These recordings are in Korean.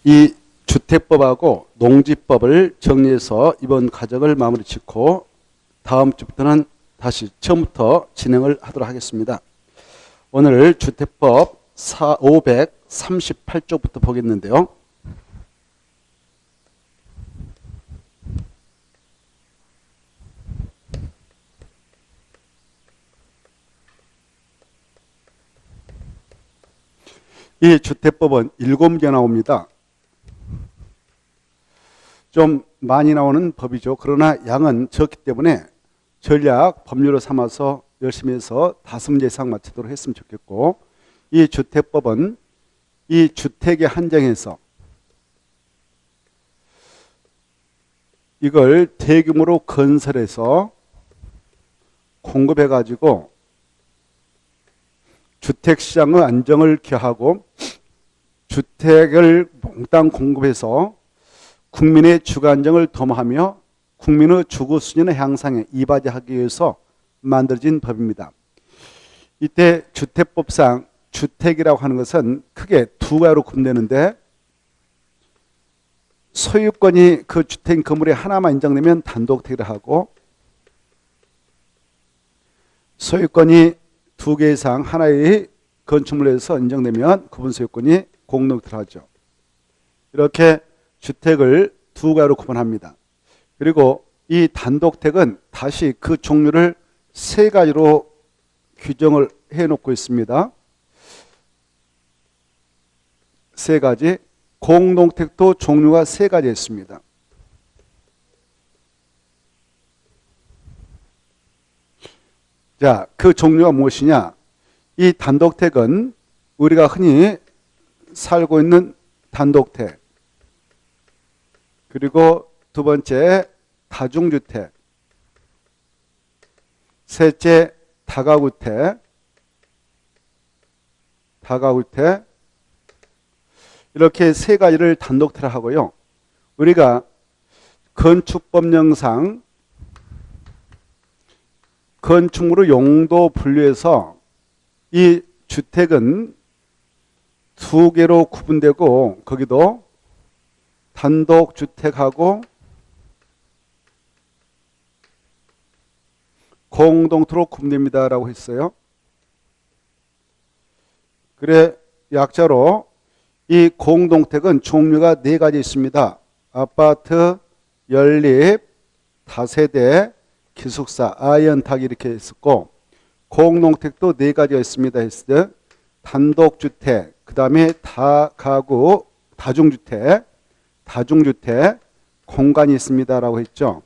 이 주택법하고 농지법을 정리해서 이번 과정을 마무리 짓고 다음 주부터는 다시 처음부터 진행을 하도록 하겠습니다. 오늘 주택법 538쪽부터 보겠는데요. 이 주택법은 7개 나옵니다. 좀 많이 나오는 법이죠. 그러나 양은 적기 때문에 전략 법률로 삼아서 열심히 해서 5문제 이상 맞추도록 했으면 좋겠고, 이 주택법은 이 주택에 한정해서 이걸 대규모로 건설해서 공급해 가지고 주택시장의 안정을 기하고 주택을 몽땅 공급해서 국민의 주거 안정을 도모하며 국민의 주거 수준의 향상에 이바지하기 위해서 만들어진 법입니다. 이때 주택법상 주택이라고 하는 것은 크게 두 가지로 구분되는데, 소유권이 그 주택 건물에 하나만 인정되면 단독택이라 하고, 소유권이 2개 이상 하나의 건축물에서 인정되면 구분 소유권이 공동택이라 하죠. 이렇게 주택을 두 가지로 구분합니다. 그리고 이 단독택은 다시 그 종류를 3가지로 규정을 해놓고 있습니다. 3가지. 공동택도 종류가 3가지 있습니다. 자, 그 종류가 무엇이냐? 이 단독택은 우리가 흔히 살고 있는 단독택, 그리고 두 번째 다중주택, 셋째 다가구택, 이렇게 3가지를 단독택이라 하고요. 우리가 건축법령상 건축물의 용도 분류해서 이 주택은 2개로 구분되고, 거기도 단독주택하고 공동토로 구분됩니다 라고 했어요. 그래, 약자로 이 공동택은 종류가 4가지 있습니다. 아파트, 연립, 다세대, 기숙사, 아이언탁 이렇게 있었고, 공동택도 4가지가 있습니다 했을 때 단독주택, 그 다음에 다가구, 다중주택, 공간이 있습니다 라고 했죠.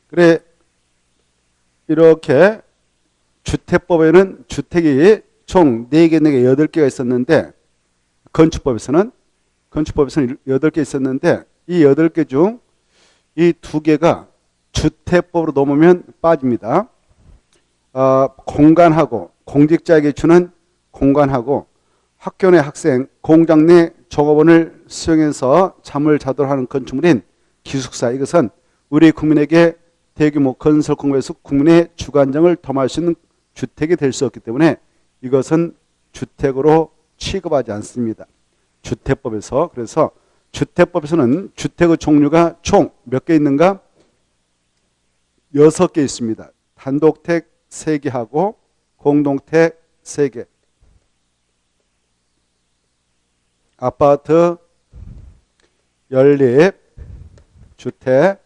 그래, 이렇게 주택법에는 주택이 총 4개, 8개가 있었는데, 건축법에서는 8개 있었는데, 이 8개 중 이 2개가 주택법으로 넘으면 빠집니다. 공간하고, 공직자에게 주는 공간하고, 학교 내 학생, 공장 내 종업원을 수용해서 잠을 자도록 하는 건축물인 기숙사, 이것은 우리 국민에게 대규모 건설 공급에서 국민의 주거 안정을 도모할 수 있는 주택이 될 수 없기 때문에 이것은 주택으로 취급하지 않습니다. 주택법에서. 그래서 주택법에서는 주택의 종류가 총 몇 개 있는가? 6개 있습니다. 단독택 3개하고 공동택 3개. 아파트, 연립, 주택,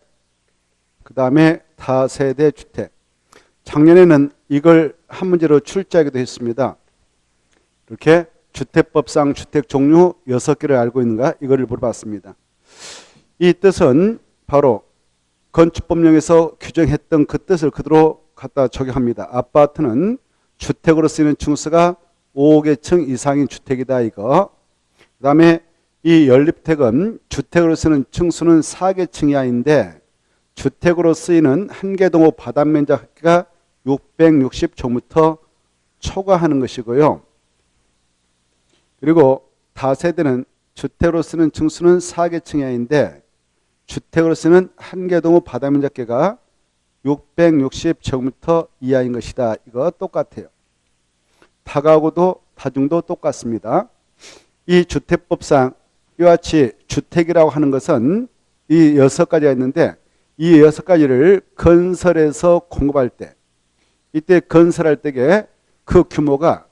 그 다음에 다세대 주택. 작년에는 이걸 한 문제로 출제하기도 했습니다. 이렇게 주택법상 주택 종류 6개를 알고 있는가? 이거를 물어봤습니다. 이 뜻은 바로 건축법령에서 규정했던 그 뜻을 그대로 갖다 적용합니다. 아파트는 주택으로 쓰이는 층수가 5개층 이상인 주택이다 이거. 그 다음에 이 연립택은 주택으로 쓰는 층수는 4개층 이하인데 주택으로 쓰이는 한 개 동호 바닥면적가 660제곱미터 초과하는 것이고요. 그리고 다세대는 주택으로 쓰는 층수는 4개층 이하인데 주택으로 쓰는 한 개 동호 바닥면적계가 660제곱미터 이하인 것이다. 이거 똑같아요. 다가구도 다중도 똑같습니다. 이 주택법상 이와 같이 주택이라고 하는 것은 이 6가지가 있는데 이 6가지를 건설해서 공급할 때 이때 건설할 때에 그 규모가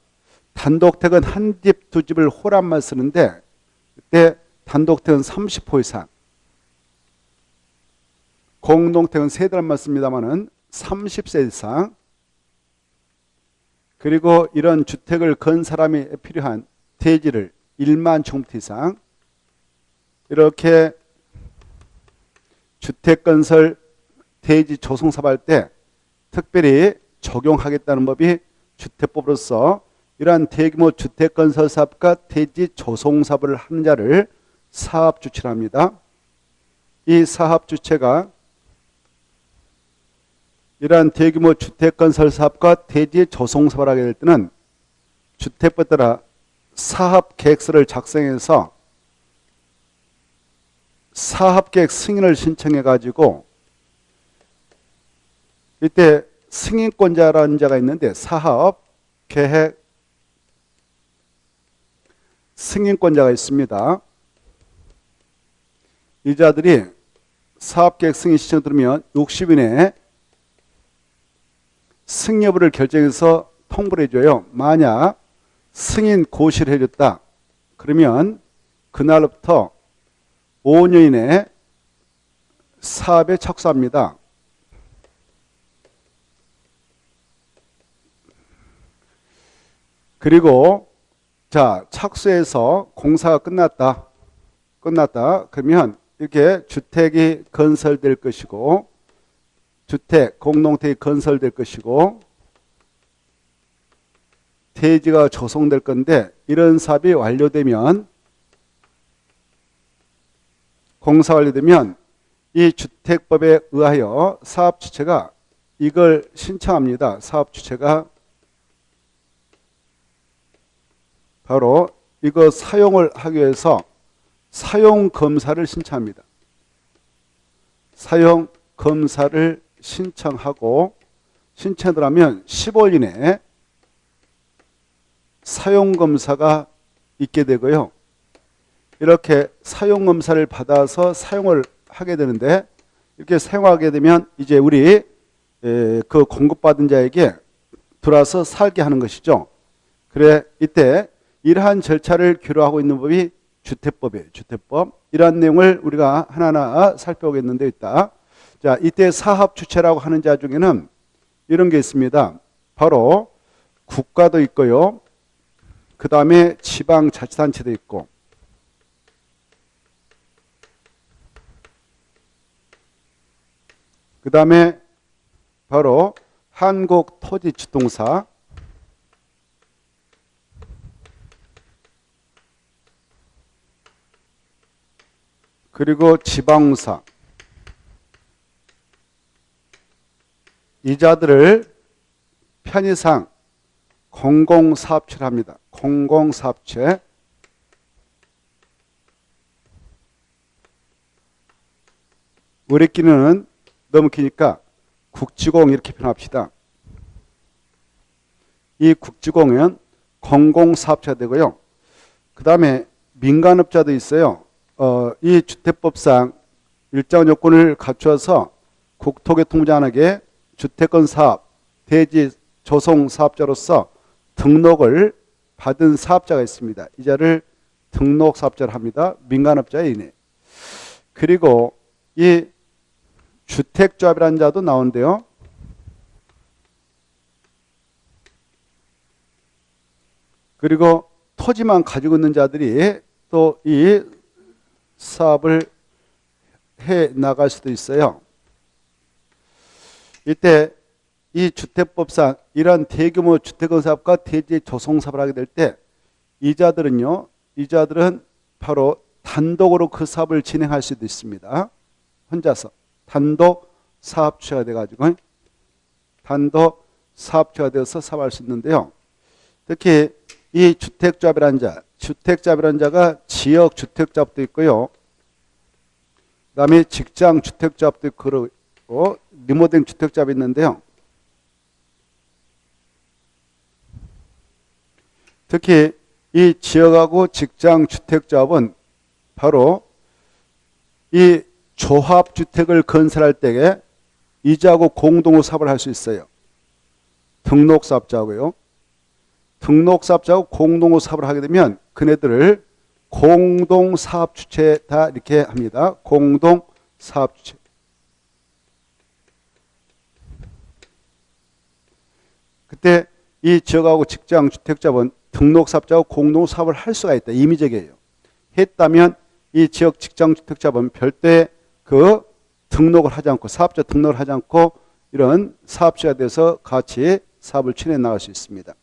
단독택은 한 집, 두 집을 호란만 쓰는데 그때 단독택은 30호 이상, 공동택은 세 대만 씁니다만은 30세 이상, 그리고 이런 주택을 건 사람이 필요한 대지를 1만 제곱미터 이상, 이렇게 주택 건설 대지 조성 사업할 때 특별히 적용하겠다는 법이 주택법으로서 이러한 대규모 주택 건설 사업과 대지 조성 사업을 하는 자를 사업 주체라 합니다. 이 사업 주체가 이러한 대규모 주택 건설 사업과 대지 조성 사업을 하게 될 때는 주택법에 따라 사업 계획서를 작성해서 사업계획 승인을 신청해 가지고 이때 승인권자라는 자가 있는데 사업계획 승인권자가 있습니다. 이 자들이 사업계획 승인 신청 들으면 60일 내에 승인 여부를 결정해서 통보를 해줘요. 만약 승인 고시를 해줬다 그러면 그날부터 5년 이내에 사업에 착수합니다. 그리고 자, 착수해서 공사가 끝났다. 그러면 이렇게 주택이 건설될 것이고 주택, 공동택이 건설될 것이고 대지가 조성될 건데 이런 사업이 완료되면 공사 완료되면 이 주택법에 의하여 사업 주체가 이걸 신청합니다. 사업 주체가 바로 이거 사용을 하기 위해서 사용 검사를 신청합니다. 사용 검사를 신청하고 신청하면 15일 이내에 사용 검사가 있게 되고요. 이렇게 사용 검사를 받아서 사용을 하게 되는데 이렇게 사용하게 되면 이제 우리 그 공급받은 자에게 들어와서 살게 하는 것이죠. 그래 이때 이러한 절차를 규례하고 있는 법이 주택법이에요. 주택법. 이러한 내용을 우리가 하나하나 살펴보겠는데 있다. 자, 이때 사업 주체라고 하는 자 중에는 이런 게 있습니다. 바로 국가도 있고요. 그 다음에 지방자치단체도 있고 그 다음에 바로 한국토지주동사 그리고 지방사 이 자들을 편의상 공공사업체를 합니다. 공공사업체. 우리끼리는 너무 기니까 국지공 이렇게 표현합시다. 이 국지공은 공공사업체가 되고요. 그 다음에 민간업자도 있어요. 이 주택법상 일정 요건을 갖춰서 국토교통부장에게 주택건 사업, 대지 조성 사업자로서 등록을 받은 사업자가 있습니다. 이 자를 등록사업자를 합니다. 민간업자의 이내. 그리고 이 주택조합이라는 자도 나오는데요. 그리고 토지만 가지고 있는 자들이 또 이 사업을 해 나갈 수도 있어요. 이때 이 주택법상 이러한 대규모 주택건 사업과 대지 조성 사업을 하게 될 때 이 자들은 바로 단독으로 그 사업을 진행할 수도 있습니다. 혼자서 단독 사업주체가 돼가지고 단독 사업주체가 되어서 사업할 수 있는데요. 특히 이 주택조합이라는 자가 지역주택조합도 있고요. 그 다음에 직장주택조합도 있고 그리고 리모델링 주택조합이 있는데요. 특히 이 지역하고 직장 주택조합은 바로 이 조합주택을 건설할 때에 이자하고 공동으로 사업을 할 수 있어요. 등록사업자하고요. 등록사업자하고 공동으로 사업을 하게 되면 그네들을 공동사업주체다 이렇게 합니다. 공동사업주체. 그때 이 지역하고 직장 주택자본 등록사업자하고 공동사업을 할 수가 있다. 임의적이에요. 했다면 이 지역 직장 주택자본 별도의 그 등록을 하지 않고 사업자 등록을 하지 않고 이런 사업주가 돼서 같이 사업을 추진해 나갈 수 있습니다.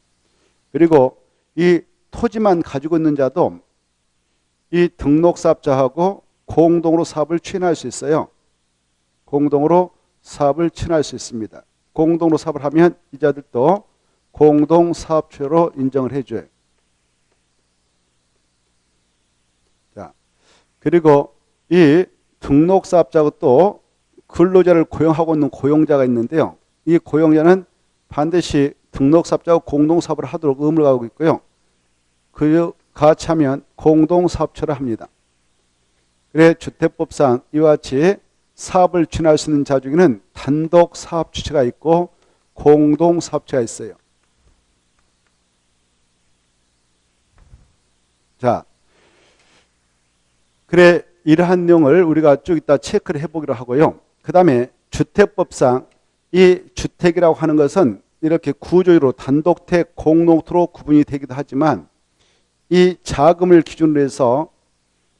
그리고 이 토지만 가지고 있는 자도 이 등록사업자하고 공동으로 사업을 추진할 수 있어요. 공동으로 사업을 추진할 수 있습니다. 공동으로 사업을 하면 이자들도 공동사업주로 인정을 해줘요. 자, 그리고 이 등록사업자하고 또 근로자를 고용하고 있는 고용자가 있는데요. 이 고용자는 반드시 등록사업자하고 공동사업을 하도록 의무를 가지고 있고요. 그 같이 하면 공동사업체를 합니다. 그래 주택법상 이와 같이 사업을 추진할 수 있는 자 중에는 단독 사업주체가 있고 공동사업체가 있어요. 자, 그래 이러한 내용을 우리가 쭉 이따 체크를 해보기로 하고요. 그 다음에 주택법상 이 주택이라고 하는 것은 이렇게 구조로 단독택, 공동토로 구분이 되기도 하지만 이 자금을 기준으로 해서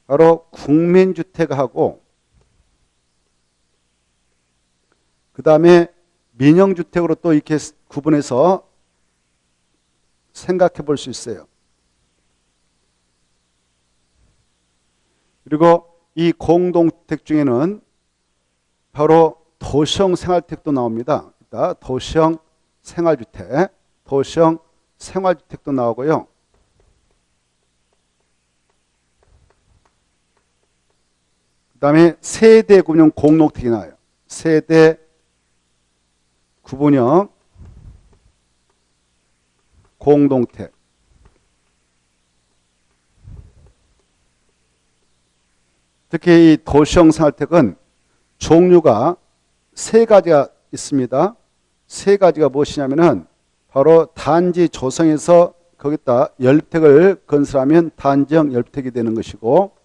바로 국민주택하고 그 다음에 민영주택으로 또 이렇게 구분해서 생각해 볼 수 있어요. 그리고 이 공동주택 중에는 바로 도시형 생활주택도 나옵니다. 도시형 생활주택, 도시형 생활주택도 나오고요. 그 다음에 세대 구분형 공동택이 나와요. 세대 구분형 공동택. 특히 이 도시형 생활주택은 종류가 세 가지가 있습니다. 세 가지가 무엇이냐면은 바로 단지 조성해서 거기다 열택을 건설하면 단지형 열택이 되는 것이고,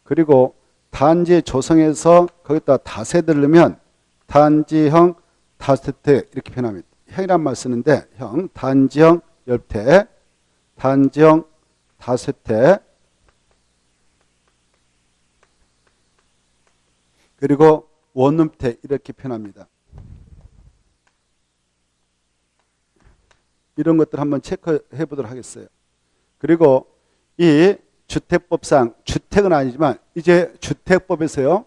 그리고 단지 조성해서 거기다 다세대를 넣으면 단지형 다세대 이렇게 표현합니다. 형이란 말 쓰는데 형 단지형 열택, 단지형 다세대, 그리고 원룸택 이렇게 표현합니다. 이런 것들 한번 체크해 보도록 하겠어요. 그리고 이 주택법상 주택은 아니지만 이제 주택법에서요.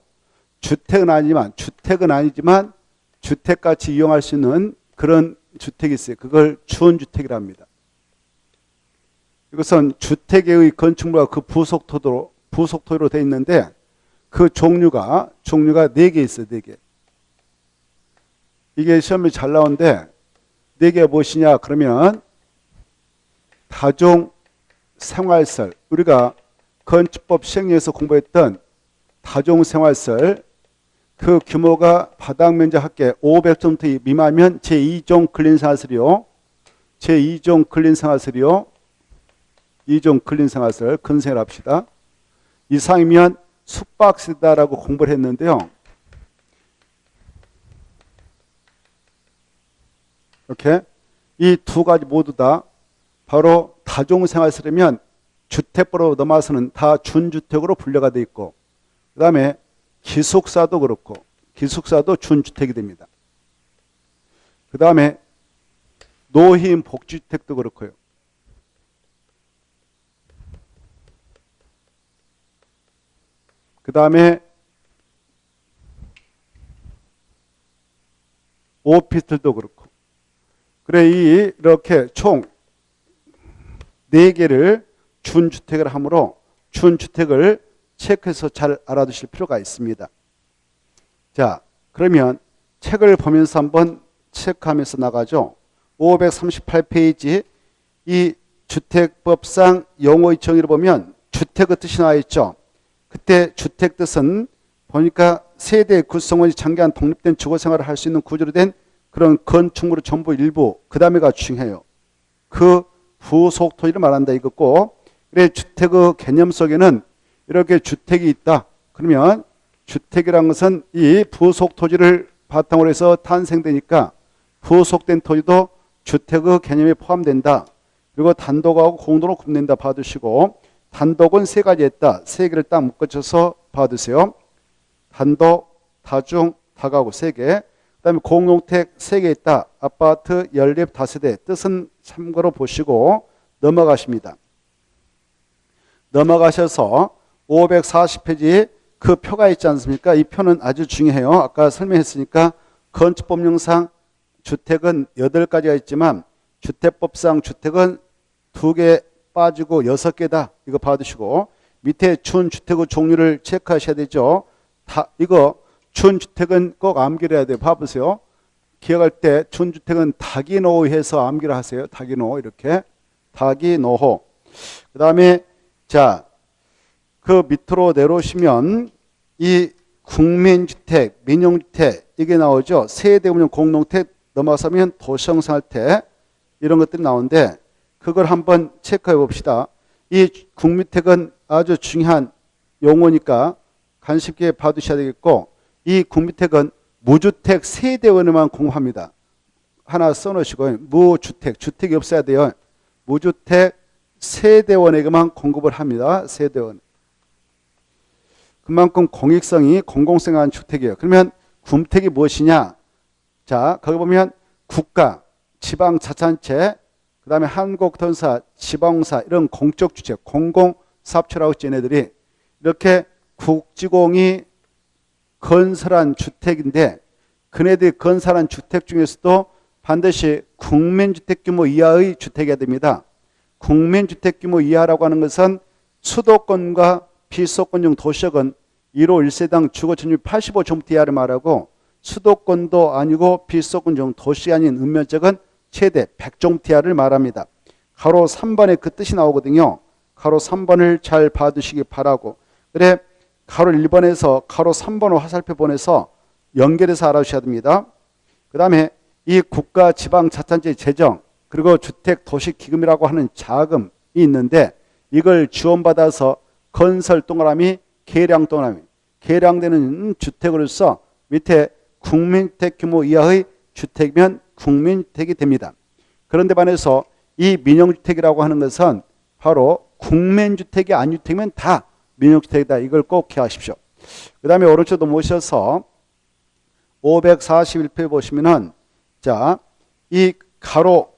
주택은 아니지만 주택같이 이용할 수 있는 그런 주택이 있어요. 그걸 준주택이라 합니다. 이것은 주택의 건축물과 그 부속토로 되어 있는데 그 종류가 4개 있어요. 4개. 이게 시험에 잘 나오는데 4개가 무엇이냐 그러면 다종생활설, 우리가 건축법 시행령에서 공부했던 다종생활설, 그 규모가 바닥면적 합계 500제곱미터 미만이면 제2종 근린생활설이요. 제2종 근린생활설이요. 2종 근린생활설 근생을 합시다. 이상이면 숙박시다라고 공부를 했는데요. 이렇게 이 두 가지 모두 다 바로 다종생활설이면 주택법으로 넘어서는 다 준주택으로 분류가 되어 있고, 그 다음에 기숙사도 그렇고 기숙사도 준주택이 됩니다. 그 다음에 노인 복지주택도 그렇고요. 그 다음에 오피스텔도 그렇고. 그래 이렇게 총 4개를 준주택을 하므로 준주택을 체크해서 잘 알아두실 필요가 있습니다. 자, 그러면 책을 보면서 한번 체크하면서 나가죠. 538페이지 이 주택법상 용어의 정의를 보면 주택의 뜻이 나와 있죠. 그때 주택 뜻은 보니까 세대 구성원이 장기간 독립된 주거생활을 할 수 있는 구조로 된 그런 건축물의 전부 일부, 그 다음에가 중요해요. 그 부속 토지를 말한다 이거고, 그래 주택의 개념 속에는 이렇게 주택이 있다. 그러면 주택이라는 것은 이 부속 토지를 바탕으로 해서 탄생되니까 부속된 토지도 주택의 개념에 포함된다. 그리고 단독하고 공동으로 구분된다 봐두시고, 단독은 세 가지 있다. 세 개를 딱 묶어줘서 봐두세요. 단독, 다중, 다가구 세 개. 그 다음에 공동택 세 개 있다. 아파트, 연립, 다세대. 뜻은 참고로 보시고 넘어가십니다. 넘어가셔서 540페이지 그 표가 있지 않습니까? 이 표는 아주 중요해요. 아까 설명했으니까 건축법령상 주택은 8가지가 있지만 주택법상 주택은 2개 빠지고 6개다. 이거 봐두시고, 밑에 준주택의 종류를 체크하셔야 되죠. 이거 준주택은 꼭 암기를 해야 돼요. 봐보세요. 기억할 때 준주택은 다기노 해서 암기를 하세요. 다기노 이렇게. 다기노호. 그 다음에 자, 그 밑으로 내려오시면 이 국민주택, 민영주택 이게 나오죠. 세대운영 공동택 넘어서면 도시형성할 때 이런 것들이 나오는데 그걸 한번 체크해 봅시다. 이 국민주택은 아주 중요한 용어니까 관심 있게 봐두셔야 되겠고, 이 국민주택은 무주택 세대원에만 공부합니다. 하나 써놓으시고요. 무주택, 주택이 없어야 돼요. 무주택 세대원에게만 공급을 합니다. 세대원. 그만큼 공익성이 공공성한 주택이에요. 그러면 국민주택이 무엇이냐? 자, 거기 보면 국가, 지방자치단체, 그 다음에 한국던사, 지방사 이런 공적 주체, 공공사업체라고 했죠. 얘네들이 이렇게 국지공이 건설한 주택인데, 그네들이 건설한 주택 중에서도 반드시 국민주택 규모 이하의 주택이어야 됩니다. 국민주택 규모 이하라고 하는 것은 수도권과 비수도권 중 도시역은 1호 1세당 주거 점유율 85% 이하를 말하고, 수도권도 아니고 비수도권 중 도시 아닌 읍면적은 최대 100% 이하를 말합니다. 가로 3번에 그 뜻이 나오거든요. 가로 3번을 잘 봐두시기 바라고. 그래 가로 1번에서 가로 3번을 화살표 보내서 연결해서 알아주셔야 됩니다. 그 다음에 이 국가 지방자치단체 재정, 그리고 주택도시기금이라고 하는 자금이 있는데, 이걸 지원받아서 건설 동그라미, 계량 동그라미, 계량되는 주택으로서 밑에 국민주택 규모 이하의 주택이면 국민주택이 됩니다. 그런데 반해서 이 민영주택이라고 하는 것은 바로 국민주택이 아니면 다 민영주택이다. 이걸 꼭 기억하십시오. 그 다음에 오른쪽도 모셔서 541페이지 보시면은, 자, 이 가로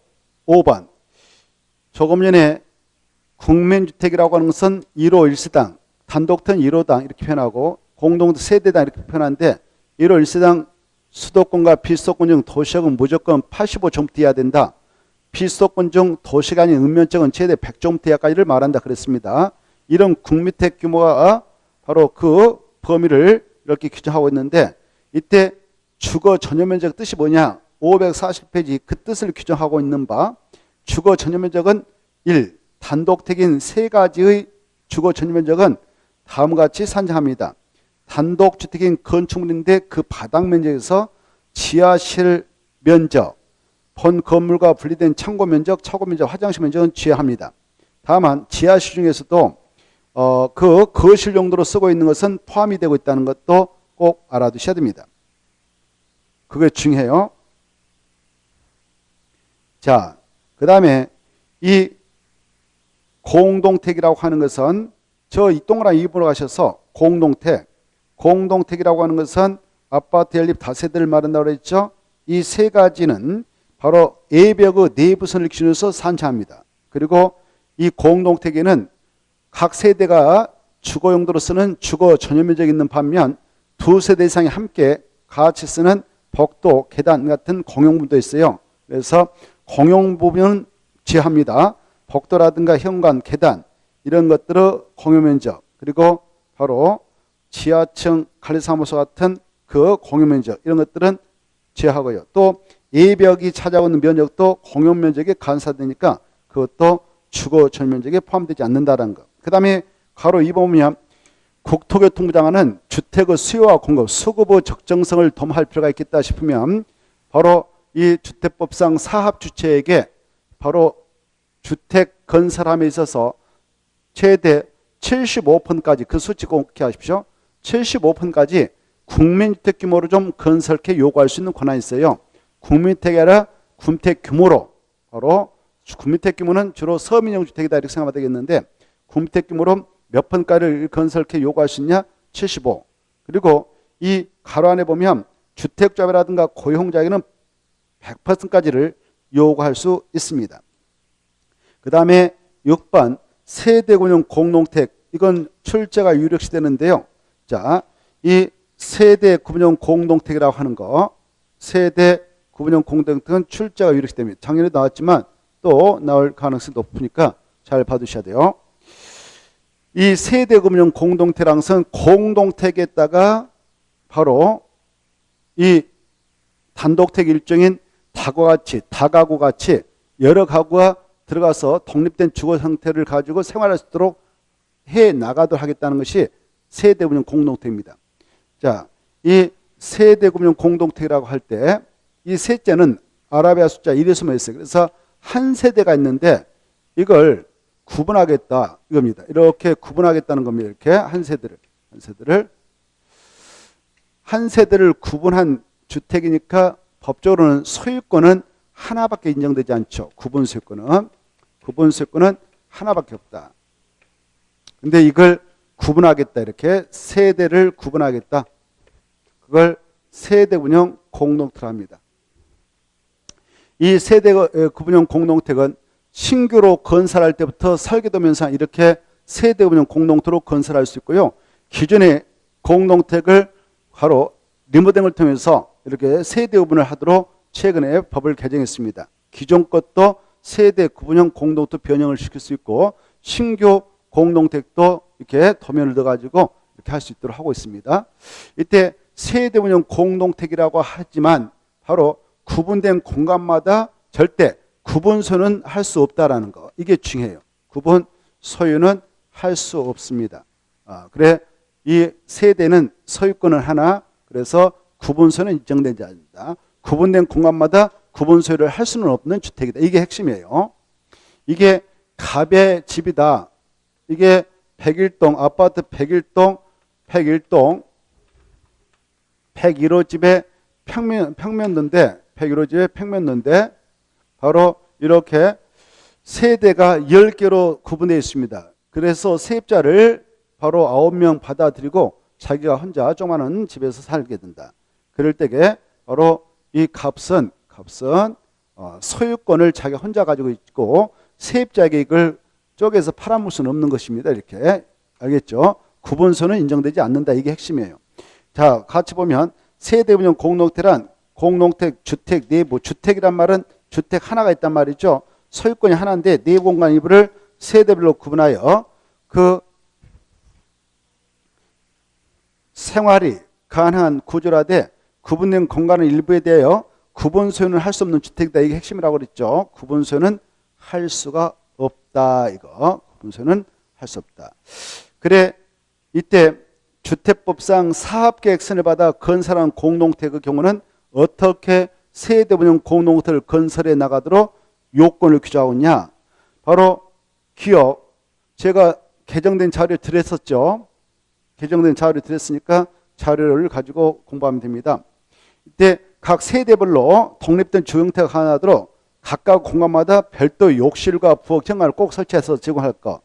5번. 조금 전에 국민주택이라고 하는 것은 1호 1세당, 단독은 1호당 이렇게 표현하고, 공동도 세대당 이렇게 표현하는데, 1호 1세당 수도권과 비수도권 중 도시역은 무조건 85% 이하 된다. 비수도권 중 도시가 아닌 읍면적은 최대 100% 이하까지를 말한다 그랬습니다. 이런 국민주택 규모가 바로 그 범위를 이렇게 규정하고 있는데, 이때 주거 전용 면적 뜻이 뭐냐? 540페이지 그 뜻을 규정하고 있는 바, 주거 전용 면적은 1. 단독택인 세 가지의 주거 전용 면적은 다음과 같이 산정합니다. 단독주택인 건축물인데 그 바닥 면적에서 지하실 면적, 본 건물과 분리된 창고 면적, 차고 면적, 화장실 면적은 제외합니다. 다만 지하실 중에서도 그 거실 용도로 쓰고 있는 것은 포함이 되고 있다는 것도 꼭 알아두셔야 됩니다. 그게 중요해요. 자, 그 다음에 이 공동택이라고 하는 것은 저 이 동그라미 2번으로 가셔서 공동택이라고 하는 것은 아파트 연립 다세대를 말한다고 그랬죠. 이 세 가지는 바로 예벽의 내부선을 기준으로 해서 산정합니다. 그리고 이 공동택에는 각 세대가 주거 용도로 쓰는 주거 전용 면적이 있는 반면 두 세대 이상이 함께 같이 쓰는 복도, 계단 같은 공용부분도 있어요. 그래서 공용부분은 제외합니다. 복도라든가 현관, 계단 이런 것들의 공용면적, 그리고 바로 지하층, 관리사무소 같은 그 공용면적 이런 것들은 제외하고요. 또 예벽이 차지하고 있는 면적도 공용면적에 간사되니까 그것도 주거 전면적에 포함되지 않는다는 것. 그 다음에 가로 2번 보면 국토교통부 장관은 주택의 수요와 공급, 수급의 적정성을 도모할 필요가 있겠다 싶으면 바로 이 주택법상 사업주체에게 바로 주택 건설함에 있어서 최대 75%까지 그 수치 꼭 기하십시오. 75%까지 국민주택 규모로 좀 건설케 요구할 수 있는 권한이 있어요. 국민주택이 아니라 군주택 규모로, 바로 군주택 규모는 주로 서민형 주택이다 이렇게 생각하면 되겠는데, 군주택 규모로 몇 번까지를 건설케 요구할 수 있냐? 75. 그리고 이 가로 안에 보면 주택자라든가 고용자에게는 100%까지를 요구할 수 있습니다. 그 다음에 6번 세대군용 공동택, 이건 출제가 유력시 되는데요. 자, 이 세대 구분형 공동택이라고 하는 거, 세대 구분형 공동택은 출제가 유력시 됩니다. 작년에 나왔지만 또 나올 가능성이 높으니까 잘 봐두셔야 돼요. 이 세대 구분형 공동택이라는 것은 공동택에다가 바로 이 단독택 일종인 다가구 같이 여러 가구가 들어가서 독립된 주거 형태를 가지고 생활할 수 있도록 해 나가도록 하겠다는 것이 세대 구분형 공동택입니다. 자, 이 세대 구분형 공동택이라고 할 때 이 셋째는 아라비아 숫자 1에서만 있어요. 그래서 한 세대가 있는데 이걸 구분하겠다 이겁니다. 이렇게 구분하겠다는 겁니다. 이렇게 한 세대를 구분한 주택이니까 법적으로는 소유권은 하나밖에 인정되지 않죠. 구분 소유권은 하나밖에 없다. 근데 이걸 구분하겠다, 이렇게 세대를 구분하겠다. 그걸 세대군형 공동택을 합니다. 이 세대 구분형 공동택은 신규로 건설할 때부터 설계도면상 이렇게 세대구분형 공동택으로 건설할 수 있고요. 기존의 공동택을 바로 리모델링을 통해서 이렇게 세대 구분을 하도록 최근에 법을 개정했습니다. 기존 것도 세대 구분형 공동택 변형을 시킬 수 있고 신규 공동택도 이렇게 도면을 넣어가지고 이렇게 할 수 있도록 하고 있습니다. 이때 세대 구분형 공동택이라고 하지만 바로 구분된 공간마다 절대 구분 소유는 할 수 없다라는 거, 이게 중요해요. 구분 소유는 할 수 없습니다. 그래 이 세대는 소유권은 하나, 그래서 구분 소유는 인정되지 않는다. 구분된 공간마다 구분 소유를 할 수는 없는 주택이다. 이게 핵심이에요. 이게 갑의 집이다. 이게 101동 아파트 101동 101호 집의 평면도인데 101호 집의 평면도인데 바로 이렇게 세대가 10개로 구분되어 있습니다. 그래서 세입자를 바로 9명 받아들이고 자기가 혼자 조그마한 집에서 살게 된다. 그럴 때에 바로 이 값은 소유권을 자기가 혼자 가지고 있고 세입자에게 이걸 쪼개서 팔아먹을 수는 없는 것입니다. 이렇게 알겠죠? 구분소는 인정되지 않는다. 이게 핵심이에요. 자, 같이 보면 세대분용 공동택란 공동택, 주택, 내부, 주택이란 말은 주택 하나가 있단 말이죠. 소유권이 하나인데 내부 공간 일부를 세대별로 구분하여 그 생활이 가능한 구조라되 구분된 공간의 일부에 대하여 구분 소유는 할 수 없는 주택이다. 이게 핵심이라고 그랬죠. 구분 소유는 할 수가 없다. 이거 구분 소유는 할 수 없다. 그래 이때 주택법상 사업계획서를 받아 건설한 공동택의 경우는 어떻게 세대분용 공동택을 건설해 나가도록 요건을 규정하고 있냐. 바로 기업, 제가 개정된 자료를 드렸었죠. 개정된 자료를 드렸으니까 자료를 가지고 공부하면 됩니다. 이때 각 세대별로 독립된 주형태가 가능하도록 각각 공간마다 별도 욕실과 부엌 현관을 꼭 설치해서 제공할 것.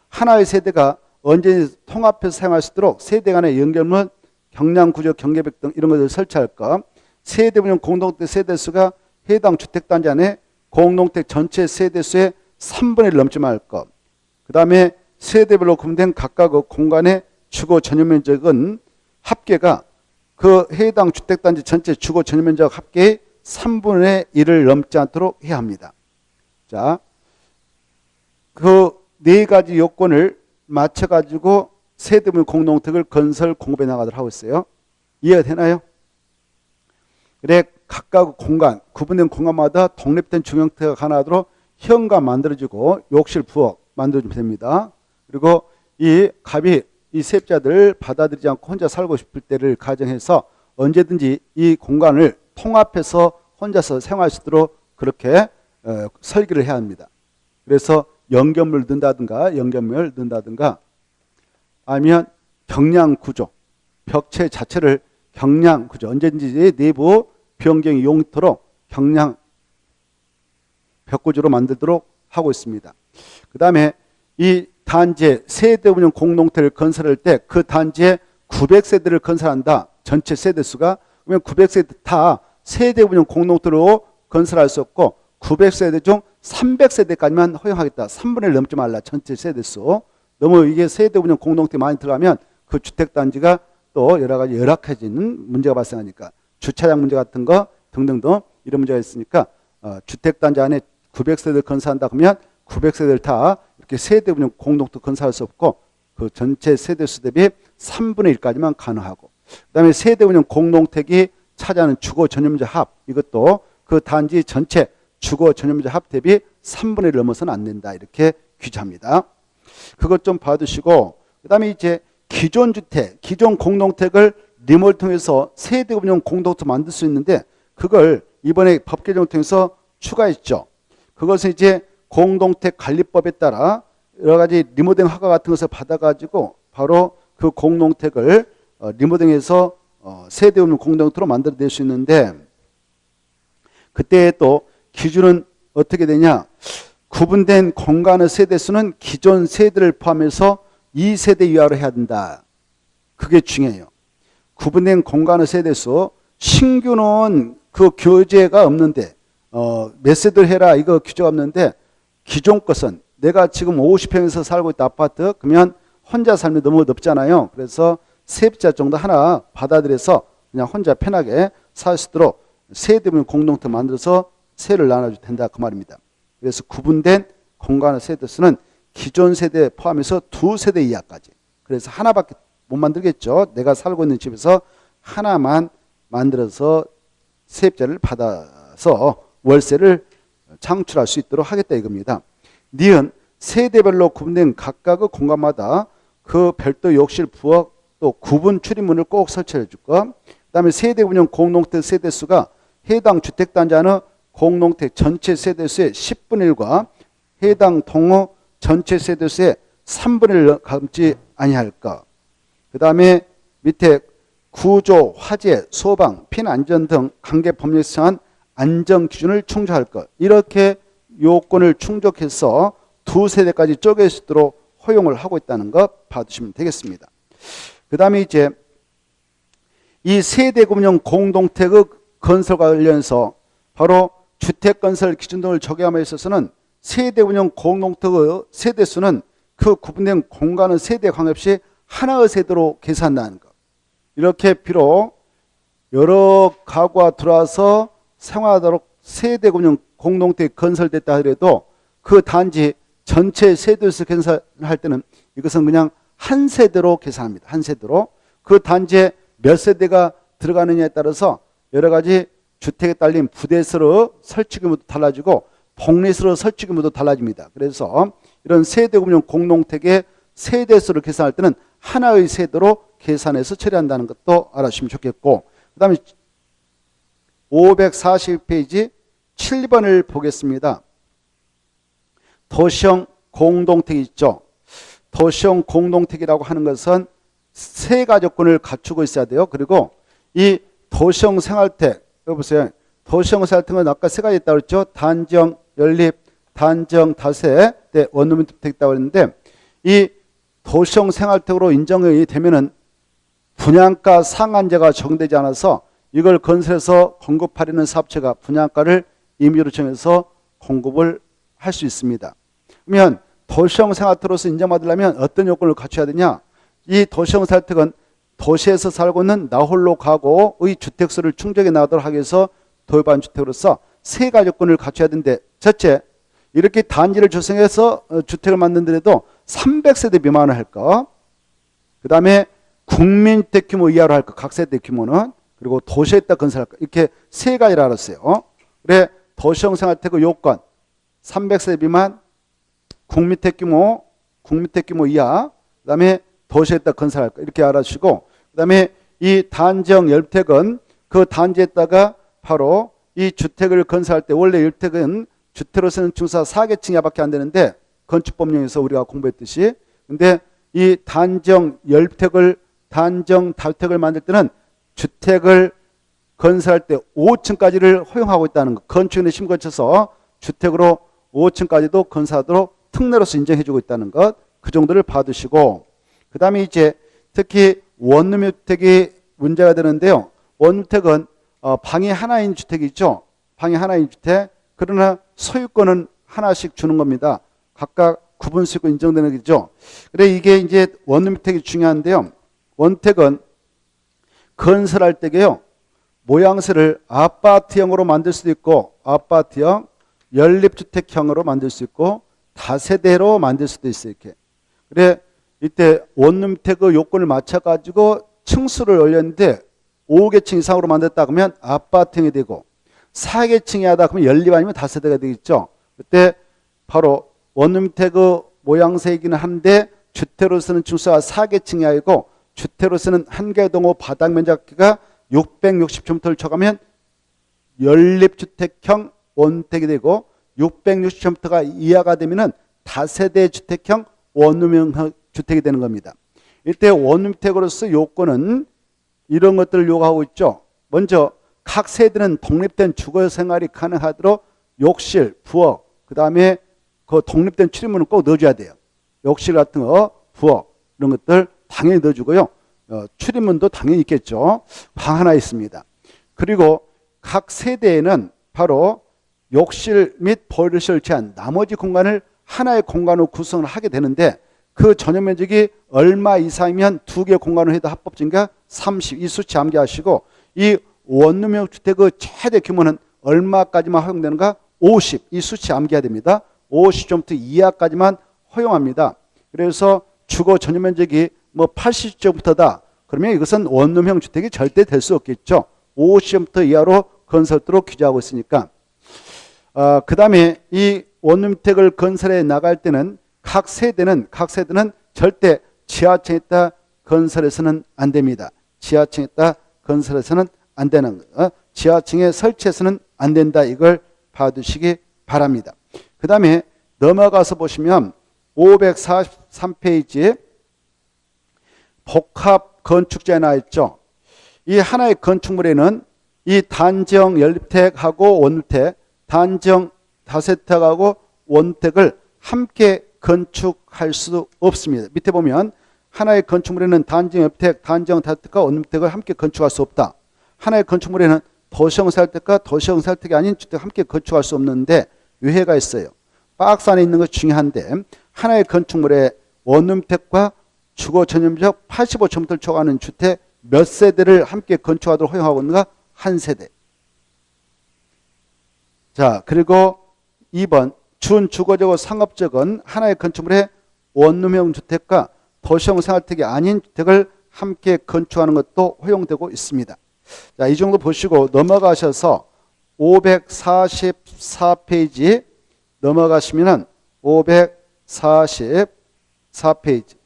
하나의 세대가 언제든지 통합해서 사용할 수 있도록 세대 간의 연결문, 경량구조, 경계벽 등 이런 것을 설치할 것. 세대분용 공동택 세대수가 해당 주택단지 안에 공동택 전체 세대수의 3분의 1을 넘지 말 것. 그 다음에 세대별로 구분된 각각의 공간의 주거 전용면적은 합계가 그 해당 주택단지 전체 주거 전용면적 합계의 3분의 1을 넘지 않도록 해야 합니다. 자, 그 네 가지 요건을 맞춰가지고 세대분용 공동택을 건설 공급해 나가도록 하고 있어요. 이해가 되나요? 그래 각각 공간, 구분된 공간마다 독립된 주형태가 가능하도록 현관 만들어지고 욕실 부엌 만들어주면 됩니다. 그리고 이 갑이 이 세입자들을 받아들이지 않고 혼자 살고 싶을 때를 가정해서 언제든지 이 공간을 통합해서 혼자서 생활할 수 있도록 그렇게 설계를 해야 합니다. 그래서 연결문을 넣는다든가 아니면 경량 구조, 벽체 자체를 경량 구조, 언제든지 내부 변경이 용토록 경량 벽구조로 만들도록 하고 있습니다. 그 다음에 이 단지에 세대 운영 공동체를 건설할 때 그 단지에 900세대를 건설한다. 전체 세대수가. 그러면 900세대 다 세대 운영 공동체로 건설할 수 없고 900세대 중 300세대까지만 허용하겠다. 3분의 1 넘지 말라. 전체 세대수. 너무 이게 세대 운영 공동체 많이 들어가면 그 주택단지가 또 여러 가지 열악해지는 문제가 발생하니까 주차장 문제 같은 거 등등등 이런 문제가 있으니까 주택단지 안에 900세대를 건설한다 그러면 900세대를 다 이렇게 세대 운영 공동체 건설할 수 없고 그 전체 세대수 대비 3분의 1까지만 가능하고 그다음에 세대 운영 공동택이 차지하는 주거 전용자 합 이것도 그 단지 전체 주거 전용자 합 대비 3분의 1 넘어서는 안 된다 이렇게 규정합니다. 그것 좀 봐두시고 그다음에 이제 기존 주택, 기존 공동택을 리모델링을 통해서 세대 운영 공동체 만들 수 있는데 그걸 이번에 법 개정을 통해서 추가했죠. 그것은 이제 공동택 관리법에 따라 여러 가지 리모델링 허가 같은 것을 받아가지고 바로 그 공동택을 리모델링해서 세대 운영 공동체로 만들어낼 수 있는데 그때 또 기준은 어떻게 되냐? 구분된 공간의 세대수는 기존 세대를 포함해서 2세대 이하로 해야 된다. 그게 중요해요. 구분된 공간의 세대수 신규는 그 규제가 없는데 몇 세대를 해라 이거 규제가 없는데 기존 것은 내가 지금 50평에서 살고 있다 아파트 그러면 혼자 살면 너무 넓잖아요. 그래서 세입자 정도 하나 받아들여서 그냥 혼자 편하게 살 수 있도록 세대분 공동체 만들어서 세를 나눠도 된다 그 말입니다. 그래서 구분된 공간의 세대수는 기존 세대 포함해서 2세대 이하까지. 그래서 하나밖에 못 만들겠죠. 내가 살고 있는 집에서 하나만 만들어서 세입자를 받아서 월세를 창출할 수 있도록 하겠다 이겁니다. 니은 세대별로 구분된 각각의 공간마다 그 별도 욕실, 부엌 또 구분 출입문을 꼭 설치해 줄 것. 그다음에 세대 운영 공동택 세대수가 해당 주택단지 안의 공동택 전체 세대수의 10분의 1과 해당 동호 전체 세대수의 3분의 1을 감지 아니할까. 그 다음에 밑에 구조, 화재, 소방, 피난안전 등 관계 법률에 정한 안전 기준을 충족할 것. 이렇게 요건을 충족해서 2세대까지 쪼갤 수 있도록 허용을 하고 있다는 것 봐두시면 되겠습니다. 그 다음에 이제 이 세대 운영 공동택의 건설과 관련해서 바로 주택건설 기준 등을 적용함에 있어서는 세대 운영 공동택의 세대수는 그 구분된 공간의 세대 관계없이 하나의 세대로 계산한다는 것. 이렇게 비록 여러 가구가 들어와서 생활하도록 세대 운영 공동택이 건설됐다 하더라도 그 단지 전체 세대에서 계산할 때는 이것은 그냥 한 세대로 계산합니다. 한 세대로. 그 단지에 몇 세대가 들어가느냐에 따라서 여러 가지 주택에 딸린 부대수로 설치 규모도 달라지고 복리수로 설치 규모도 달라집니다. 그래서 이런 세대 운영 공동택의 세대수를 계산할 때는 하나의 세대로 계산해서 처리한다는 것도 알아주시면 좋겠고 그 다음에 540페이지 7번을 보겠습니다. 도시형 공동택이 있죠. 도시형 공동택이라고 하는 것은 세 가지 조건을 갖추고 있어야 돼요. 그리고 이 도시형 생활택, 여기 보세요. 도시형 생활택은 아까 세 가지 있다고 그랬죠. 단지형, 연립, 단지형, 다세, 원룸 주택 있다고 했는데 이 도시형 생활택으로 인정이 되면은 분양가 상한제가 적용되지 않아서 이걸 건설해서 공급하려는 사업체가 분양가를 임의로 정해서 공급을 할 수 있습니다. 그러면 도시형 생활택으로서 인정받으려면 어떤 요건을 갖춰야 되냐? 이 도시형 생활택은 도시에서 살고 있는 나홀로 가구의 주택수를 충족해 나가도록 하기 위해서 도입한 주택으로서 세 가지 요건을 갖춰야 되는데 첫째, 이렇게 단지를 조성해서 주택을 만든더라도 300세대 미만을 할 것. 그 다음에 국민주택 규모 이하로 할 것, 각 세대 규모는. 그리고 도시에다 건설할 것. 이렇게 세 가지를 알았어요. 그래 도시형 생활택의 요건 300세대 미만, 국민택 규모 이하, 그 다음에 도시에다 건설할 거 이렇게 알아주시고, 그 다음에 이 단지형 열택은 그 단지에다가 바로 이 주택을 건설할 때 원래 열택은 주택으로서는 중사 4계층 이하밖에 안 되는데 건축법령에서 우리가 공부했듯이, 근데 이 단지형 열택을 단지형 다주택을 만들 때는 주택을 건설할 때 5층까지를 허용하고 있다는 것. 건축인의 심의 거쳐서 주택으로 5층까지도 건설하도록 특례로서 인정해주고 있다는 것. 그 정도를 봐두시고, 그 다음에 이제 특히 원룸 주택이 문제가 되는데요. 원주택은 방이 하나인 주택이 있죠. 방이 하나인 주택. 그러나 소유권은 하나씩 주는 겁니다. 각각 구분 수익권 인정되는 거죠. 그래 이게 이제 원룸 주택이 중요한데요. 원택은 건설할 때게요. 모양새를 아파트형으로 만들 수도 있고, 아파트형, 연립주택형으로 만들 수 있고, 다세대로 만들 수도 있어요. 이렇게. 그래 이때 원룸택의 요건을 맞춰가지고 층수를 올렸는데 5계층 이상으로 만들었다 그러면 아파트형이 되고, 4계층이 하다 그러면 연립 아니면 다세대가 되겠죠. 그때 바로 원룸택의 모양새이기는 한데 주택으로서는 층수가 4계층이 아니고 주택으로서는 한 개 동호 바닥 면적가 660제곱미터를 쳐가면 연립주택형 원택이 되고, 660제곱미터가 이하가 되면은 다세대 주택형 원룸형 주택이 되는 겁니다. 이때 원룸택으로서 요건은 이런 것들을 요구하고 있죠. 먼저 각 세대는 독립된 주거 생활이 가능하도록 욕실, 부엌, 그 다음에 그 독립된 출입문을 꼭 넣어줘야 돼요. 욕실 같은 거, 부엌 이런 것들 당연히 넣어주고요. 출입문도 당연히 있겠죠. 방 하나 있습니다. 그리고 각 세대에는 바로 욕실 및 보일러를 설치한 나머지 공간을 하나의 공간으로 구성을 하게 되는데, 그 전용 면적이 얼마 이상이면 두 개 공간을 해도 합법적인가 30, 이 수치 암기하시고, 이 원룸형 주택의 최대 규모는 얼마까지만 허용되는가 50, 이 수치 암기해야 됩니다. 50제곱미터 이하까지만 허용합니다. 그래서 주거 전용 면적이 뭐 80제곱미터다 그러면 이것은 원룸형 주택이 절대 될 수 없겠죠. 50제곱미터 이하로 건설도록 규제하고 있으니까. 그 다음에 이 원룸택을 건설해 나갈 때는 각 세대는 절대 지하층에다 건설해서는 안 됩니다. 지하층에다 건설해서는 안 되는 거. 지하층에 설치해서는 안 된다. 이걸 봐두시기 바랍니다. 그 다음에 넘어가서 보시면 543페이지 복합 건축자에 나와 있죠. 이 하나의 건축물에는 이 단지형 연립택하고 원택, 단지형 다세택하고 원택을 함께 건축할 수 없습니다. 밑에 보면 하나의 건축물에는 단지형 연립택, 단지형 다세택과 원택을 함께 건축할 수 없다. 하나의 건축물에는 도시형 사택과 도시형 사택이 아닌 주택 함께 건축할 수 없는데 유해가 있어요. 박스 안에 있는 것이 중요한데, 하나의 건축물에 원룸택과 주거 전용면적 85제곱미터를 초과하는 주택 몇 세대를 함께 건축하도록 허용하고 있는가? 한 세대. 자, 그리고 2번 준주거적이고 상업적은 하나의 건축물에 원룸형 주택과 도시형 생활택이 아닌 주택을 함께 건축하는 것도 허용되고 있습니다. 자, 이 정도 보시고 넘어가셔서 544페이지 넘어가시면은 544페이지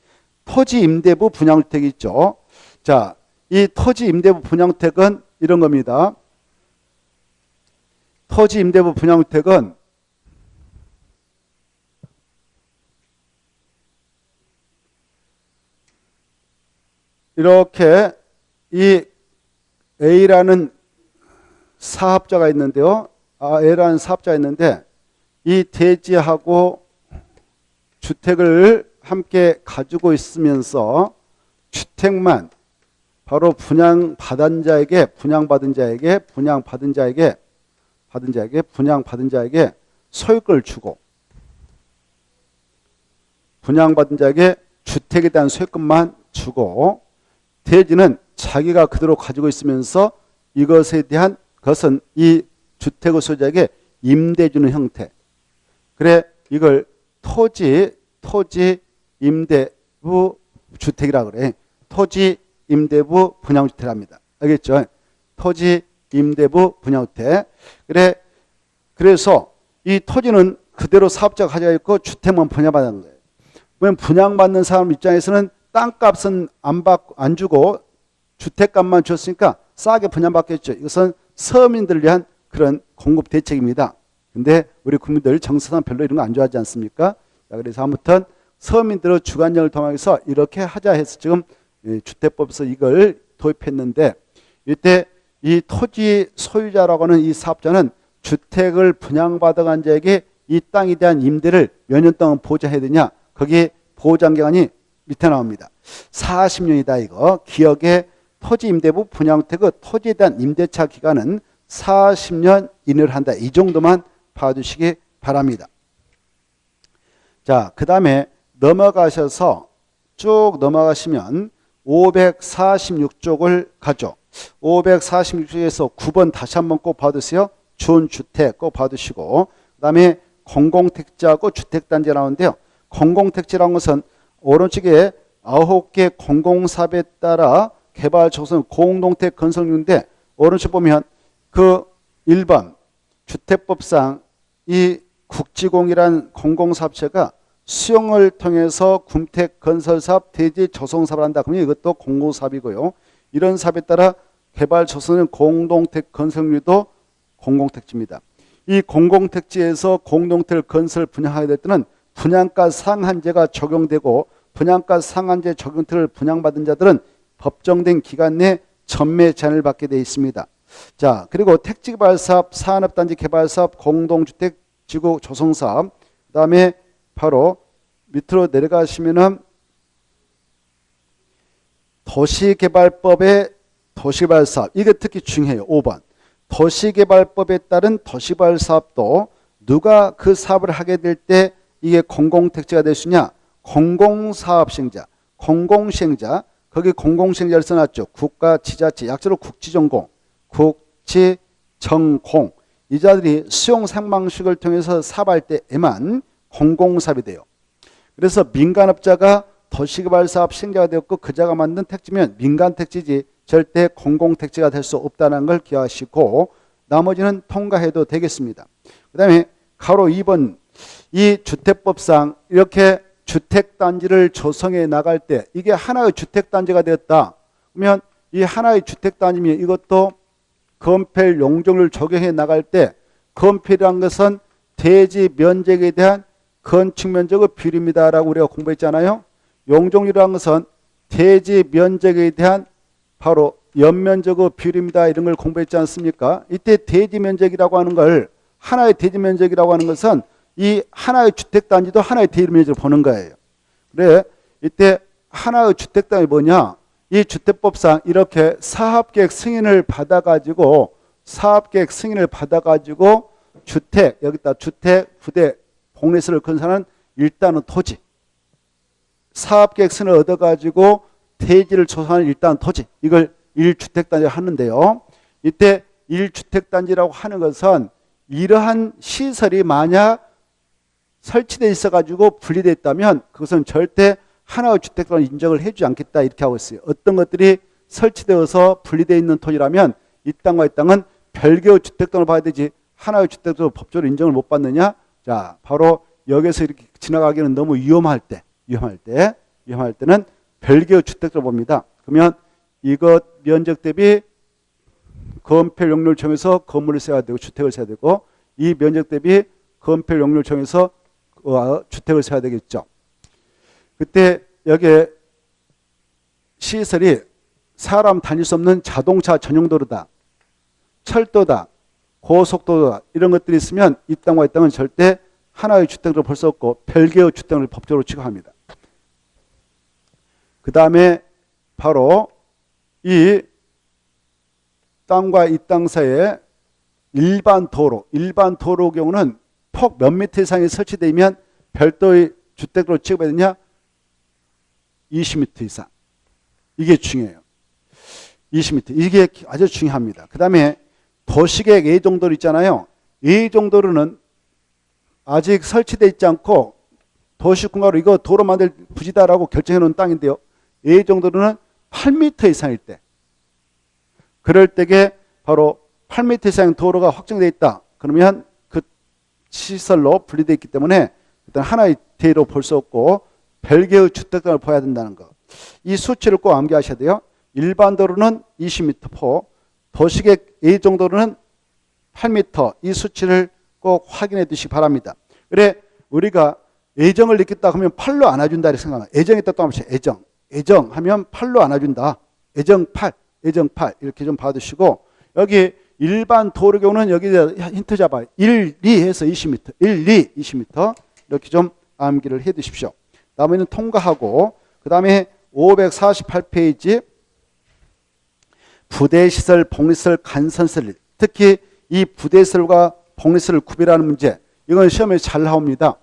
토지 임대부 분양주택이 있죠. 자, 이 토지 임대부 분양주택은 이런 겁니다. 토지 임대부 분양주택은 이렇게 이 A라는 사업자가 있는데요. A라는 사업자가 있는데 이 대지하고 주택을 함께 가지고 있으면서 주택만 바로 분양받은 자에게 소유권을 주고, 분양받은 자에게 주택에 대한 소유권만 주고, 대지는 자기가 그대로 가지고 있으면서 이것에 대한 것은 이 주택의 소유자에게 임대 주는 형태. 그래 이걸 토지 임대부 주택이라고 그래. 토지 임대부 분양주택입니다. 알겠죠? 토지 임대부 분양주택. 그래서 이 토지는 그대로 사업자가 가지고 있고 주택만 분양받는 거예요. 그러면 분양받는 사람 입장에서는 땅값은 안 주고 주택값만 줬으니까 싸게 분양받겠죠. 이것은 서민들을 위한 그런 공급 대책입니다. 근데 우리 국민들 정서상 별로 이런 거 안 좋아하지 않습니까? 자, 그래서 아무튼 서민들의 주관력을 통해서 이렇게 하자 해서 지금 주택법에서 이걸 도입했는데, 이때 이 토지 소유자라고 하는 이 사업자는 주택을 분양받아간 자에게 이 땅에 대한 임대를 몇 년 동안 보장해야 되냐? 거기에 보장기간이 밑에 나옵니다. 40년이다 이거. 기억에 토지임대부 분양주택의 토지에 대한 임대차 기간은 40년 이내를 한다. 이 정도만 봐두시기 바랍니다. 자, 그 다음에 넘어가셔서 쭉 넘어가시면 546쪽을 가죠. 546쪽에서 9번 다시 한번 꼭 봐두세요. 준주택 꼭 봐두시고, 그 다음에 공공택지하고 주택단지 나오는데요. 공공택지라는 것은 오른쪽에 9개 공공사업에 따라 개발 조성 공동택 건설용인데, 오른쪽 보면 그 1번 주택법상 이 국지공이란 공공사업체가 수용을 통해서 군택 건설사업, 대지 조성사업을 한다. 그러면 이것도 공공사업이고요. 이런 사업에 따라 개발 조성은 공동택 건설용도 공공택지입니다. 이 공공택지에서 공동택을 건설 분양하게 될 때는 분양가 상한제가 적용되고, 분양가 상한제 적용택을 분양받은 자들은 법정된 기간 내 전매 제한을 받게 되어 있습니다. 자, 그리고 택지개발사업, 산업단지 개발사업, 공동주택 지구 조성사업, 그 다음에 바로 밑으로 내려가시면은 도시개발법의 도시개발사업, 이게 특히 중요해요. 5번 도시개발법에 따른 도시개발사업도 누가 그 사업을 하게 될 때 이게 공공택지가 될 수 있냐? 공공사업시행자, 공공시행자, 거기 공공시행자를 써놨죠. 국가, 지자체, 약자로 국지전공, 국지전공, 이 자들이 수용 상방식을 통해서 사업할 때에만 공공사업이 돼요. 그래서 민간업자가 도시개발사업 시행자가 되었고 그자가 만든 택지면 민간택지지 절대 공공택지가 될 수 없다는 걸 기억하시고, 나머지는 통과해도 되겠습니다. 그 다음에 가로 2번 이 주택법상 이렇게 주택단지를 조성해 나갈 때 이게 하나의 주택단지가 되었다. 그러면 이 하나의 주택단지면 이것도 건폐율 용적률 적용해 나갈 때, 건폐율이라는 것은 대지 면적에 대한 건축 면적의 비율입니다라고 우리가 공부했잖아요. 용적률이라는 것은 대지 면적에 대한 바로 연면적의 비율입니다. 이런 걸 공부했지 않습니까? 이때 대지 면적이라고 하는 걸, 하나의 대지 면적이라고 하는 것은 이 하나의 주택단지도 하나의 대지 면적을 보는 거예요. 그래, 이때 하나의 주택단지 뭐냐? 이 주택법상 이렇게 사업계획 승인을 받아가지고, 사업계획 승인을 받아가지고 주택, 여기다 주택, 부대, 복리스를 건설하는 일단은 토지, 사업계획 승인을 얻어가지고 대지를 조성하는 일단 토지, 이걸 1주택단지라고 하는데요. 이때 1주택단지라고 하는 것은 이러한 시설이 만약 설치되어 있어가지고 분리되어 있다면 그것은 절대 하나의 주택단지로 인정을 해주지 않겠다, 이렇게 하고 있어요. 어떤 것들이 설치되어서 분리되어 있는 토지라면 이 땅과 이 땅은 별개의 주택단으로 봐야 되지 하나의 주택단지로 법적으로 인정을 못 받느냐? 자, 바로 여기서 이렇게 지나가기는 너무 위험할 때는 별개의 주택단지로 봅니다. 그러면 이것 면적 대비 건폐 용률을 정해서 건물을 세워야 되고 주택을 세워야 되고, 이 면적 대비 건폐 용률을 정해서 주택을 세워야 되겠죠. 그때 여기에 시설이 사람 다닐 수 없는 자동차 전용도로다, 철도다, 고속도로다, 이런 것들이 있으면 이 땅과 이 땅은 절대 하나의 주택으로 볼 수 없고 별개의 주택을 법적으로 취급합니다. 그 다음에 바로 이 땅과 이 땅 사이에 일반 도로 경우는 폭 몇 미터 이상이 설치되면 별도의 주택으로 취급해야 되냐? 20m 이상. 이게 중요해요. 20m. 이게 아주 중요합니다. 그 다음에 도시계획 예정도로 있잖아요. 예정도로는 아직 설치되어 있지 않고 도시공가로 이거 도로 만들 부지다라고 결정해 놓은 땅인데요. 예정도로는 8m 이상일 때, 그럴 때에 바로 8m 이상 도로가 확정되어 있다. 그러면 그 시설로 분리되어 있기 때문에 일단 하나의 대로 볼 수 없고 별개의 주택단을 봐야 된다는 거. 이 수치를 꼭 암기하셔야 돼요. 일반 도로는 20m4, 도시계획 A 정도로는 8m. 이 수치를 꼭 확인해 두시기 바랍니다. 그래 우리가 애정을 느꼈다 하면 팔로 안아준다 이렇게 생각하면 애정했다 또 한번 애정 하면 팔로 안아준다. 애정팔 이렇게 좀 봐두시고 여기 일반 도로 경우는 여기 힌트 잡아요. 1, 2 해서 20m 1, 2, 20m 이렇게 좀 암기를 해 두십시오. 다음에는 통과하고 그 다음에 548페이지 부대시설, 복리시설, 간선시설 특히 이 부대시설과 복리시설을 구별하는 문제 이건 시험에 잘 나옵니다.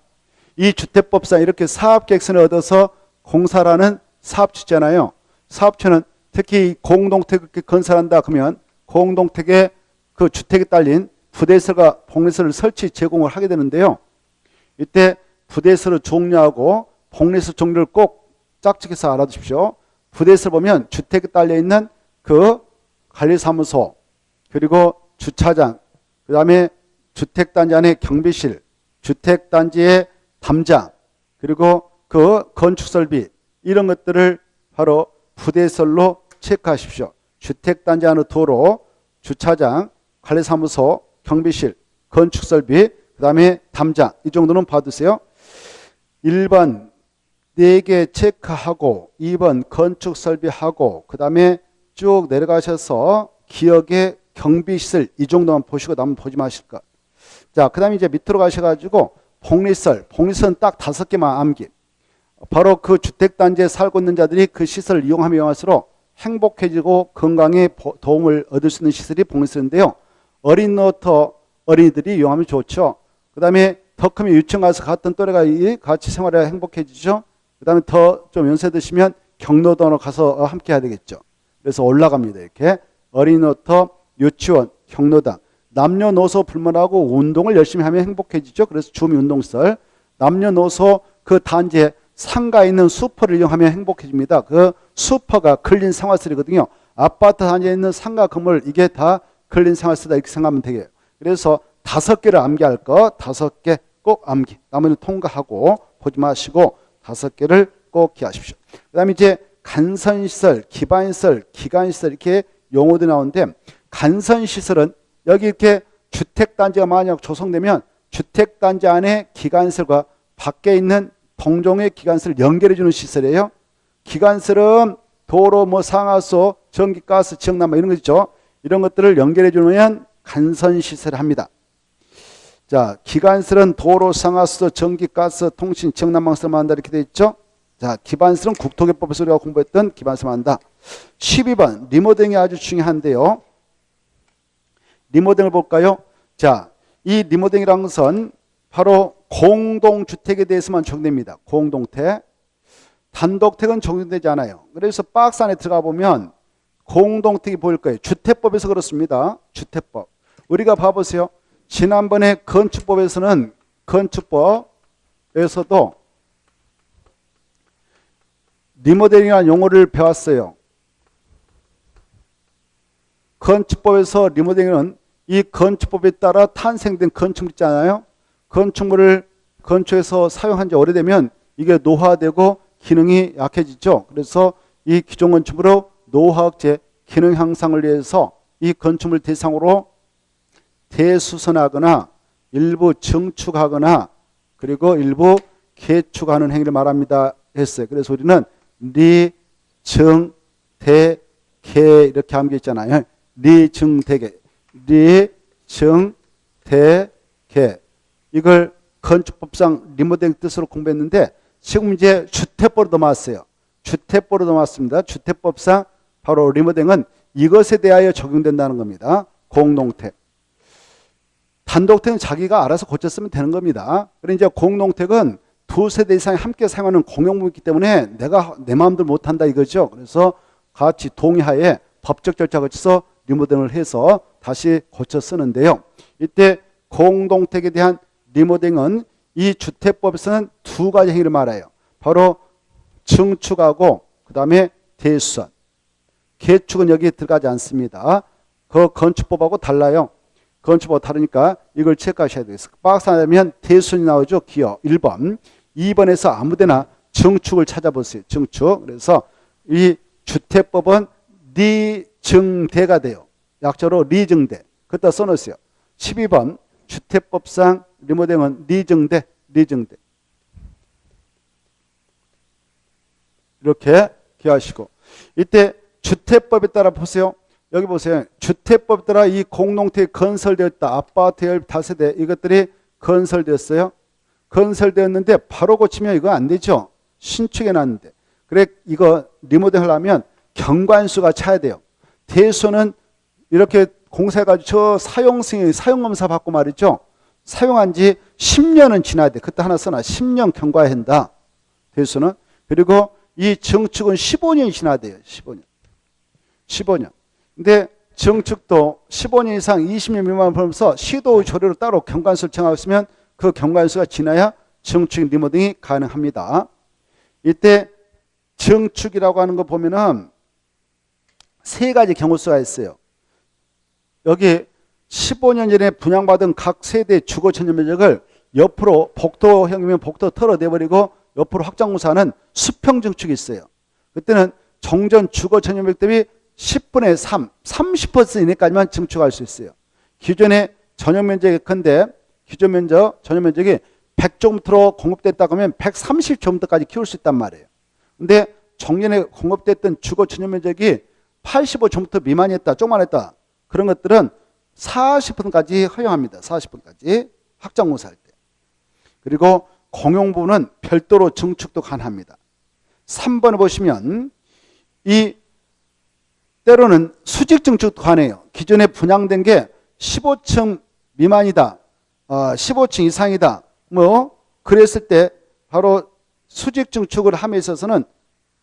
이 주택법상 이렇게 사업계획서를 얻어서 공사를 하는 사업주잖아요. 사업주는 특히 공동택을 건설한다 그러면 공동택에 그 주택에 딸린 부대시설과 복리시설을 설치 제공을 하게 되는데요. 이때 부대시설을 종류하고 복리시설 종류를 꼭 짝짓해서 알아두십시오. 부대시설 보면 주택에 딸려 있는 그 관리사무소 그리고 주차장 그 다음에 주택단지 안에 경비실 주택단지의 담장 그리고 그 건축설비 이런 것들을 바로 부대시설로 체크하십시오. 주택단지 안의 도로 주차장 관리사무소 경비실 건축설비 그 다음에 담장 이 정도는 봐두세요. 1번 4개 체크하고 2번 건축설비하고 그 다음에 쭉 내려가셔서 기억의 경비시설 이 정도만 보시고 남은 보지 마실 것. 자, 그 다음에 이제 밑으로 가셔가지고 복리시설은 딱 5개만 암기. 바로 그 주택단지에 살고 있는 자들이 그 시설을 이용하면 이용할수록 행복해지고 건강에 도움을 얻을 수 있는 시설이 복리시설인데요. 어린이부터 어린이들이 이용하면 좋죠. 그 다음에 더 크면 유치원 가서 같은 또래가 같이 생활해야 행복해지죠. 그 다음에 더 좀 연세 드시면 경로당으로 가서 함께 해야 되겠죠. 그래서 올라갑니다. 이렇게 어린이부터 유치원, 경로당, 남녀노소 불문하고 운동을 열심히 하면 행복해지죠. 그래서 주민운동시설, 남녀노소 그 단지에 상가에 있는 슈퍼를 이용하면 행복해집니다. 그 슈퍼가 근린 생활시설이거든요. 아파트 단지에 있는 상가 건물 이게 다 근린 생활시설이다 이렇게 생각하면 되겠어요. 그래서 5개를 암기할 거 5개 꼭 암기. 나머지는 통과하고 보지 마시고 5개를 꼭 기하십시오. 그 다음에 이제 간선시설, 기반시설, 기간시설 이렇게 용어도 나오는데 간선시설은 여기 이렇게 주택단지가 만약 조성되면 주택단지 안에 기간시설과 밖에 있는 동종의 기간시설을 연결해주는 시설이에요. 기간시설은 도로, 상하수, 전기, 가스, 지역난방 이런 거 있죠. 이런 것들을 연결해주면 간선시설을 합니다. 자, 기간시설은 도로, 상하수, 전기, 가스, 통신, 지역난방시설만 한다 이렇게 돼 있죠. 자, 기반시설은 국토개법에서 우리가 공부했던 기반시설만 한다. 12번 리모델링이 아주 중요한데요. 리모델링을 볼까요? 자, 이 리모델링이라는 것은 바로 공동주택에 대해서만 적용됩니다. 공동택. 단독택은 적용되지 않아요. 그래서 박스 안에 들어가 보면 공동택이 보일 거예요. 주택법에서 그렇습니다. 주택법. 우리가 봐보세요. 지난번에 건축법에서는 건축법에서도 리모델링이라는 용어를 배웠어요. 건축법에서 리모델링은 이 건축법에 따라 탄생된 건축물 있잖아요. 건축물을 건축에서 사용한 지 오래되면 이게 노화되고 기능이 약해지죠. 그래서 이 기존 건축물로 노화학제 기능 향상을 위해서 이 건축물 대상으로 대수선하거나 일부 증축하거나 그리고 일부 개축하는 행위를 말합니다 했어요. 그래서 우리는 리, 증, 대, 개 이렇게 암기했잖아요. 리, 증, 대개. 리, 증, 대, 개. 이걸 건축법상 리모델링 뜻으로 공부했는데 지금 이제 주택법으로 넘어왔어요. 주택법으로 넘어왔습니다. 주택법상 바로 리모델링은 이것에 대하여 적용된다는 겁니다. 공동택. 단독택은 자기가 알아서 고쳤으면 되는 겁니다. 그런데 이제 공동택은 2세대 이상이 함께 사용하는 공용물이기 때문에 내가 내 마음대로 못한다 이거죠. 그래서 같이 동의하에 법적 절차 거쳐서 리모델링을 해서 다시 고쳐 쓰는데요. 이때 공동택에 대한 리모델링은 이 주택법에서는 2가지 행위를 말해요. 바로 증축하고 그 다음에 대수선. 개축은 여기에 들어가지 않습니다. 그 건축법하고 달라요. 건축법과 다르니까 이걸 체크하셔야 되겠어요. 박스 하나 되면 대순이 나오죠. 기어 1번. 2번에서 아무데나 증축을 찾아보세요. 증축. 그래서 이 주택법은 리증대가 돼요. 약자로 리증대. 그것다 써놓으세요. 12번 주택법상 리모델링은 리증대. 이렇게 기하시고, 이때 주택법에 따라 보세요. 여기 보세요. 주택법에 따라 이 공동택이 건설되었다. 아파트 다세대 이것들이 건설되었어요. 건설되었는데 바로 고치면 이거 안 되죠. 신축해 놨는데. 그래 이거 리모델 하려면 경관수가 차야 돼요. 대수는 이렇게 공사해가지고 저 사용승인 사용검사 받고 말이죠. 사용한 지 10년은 지나야 돼. 그때 하나 써놔. 10년 경과해야 한다. 대수는. 그리고 이 증축은 15년이 지나야 돼요. 15년. 근데 증축도 15년 이상 20년 미만 벌면서 시도 조례로 따로 경관수를 정하고 있으면 그 경관수가 지나야 증축 리모델링이 가능합니다. 이때 증축이라고 하는 거 보면은 세 가지 경우수가 있어요. 여기 15년 전에 분양받은 각 세대 주거 전용 면적을 옆으로 복도형이면 복도 털어내버리고 옆으로 확장공사하는 수평 증축이 있어요. 그때는 정전 주거 전용 면적 대비 10분의 3, 30% 이내까지만 증축할 수 있어요. 기존의 전용 면적이 큰데 기존 면적, 전용 면적이 100제곱미터로 공급됐다고 하면 130제곱미터까지 키울 수 있단 말이에요. 근데 정년에 공급됐던 주거 전용 면적이 85제곱미터 미만이었다, 조그만했다. 그런 것들은 40%까지 허용합니다. 40%까지 확장공사할 때. 그리고 공용부는 별도로 증축도 가능합니다. 3번에 보시면 이 때로는 수직 증축도 가능해요. 기존에 분양된 게 15층 미만이다, 15층 이상이다. 뭐 그랬을 때 바로 수직 증축을 함에 있어서는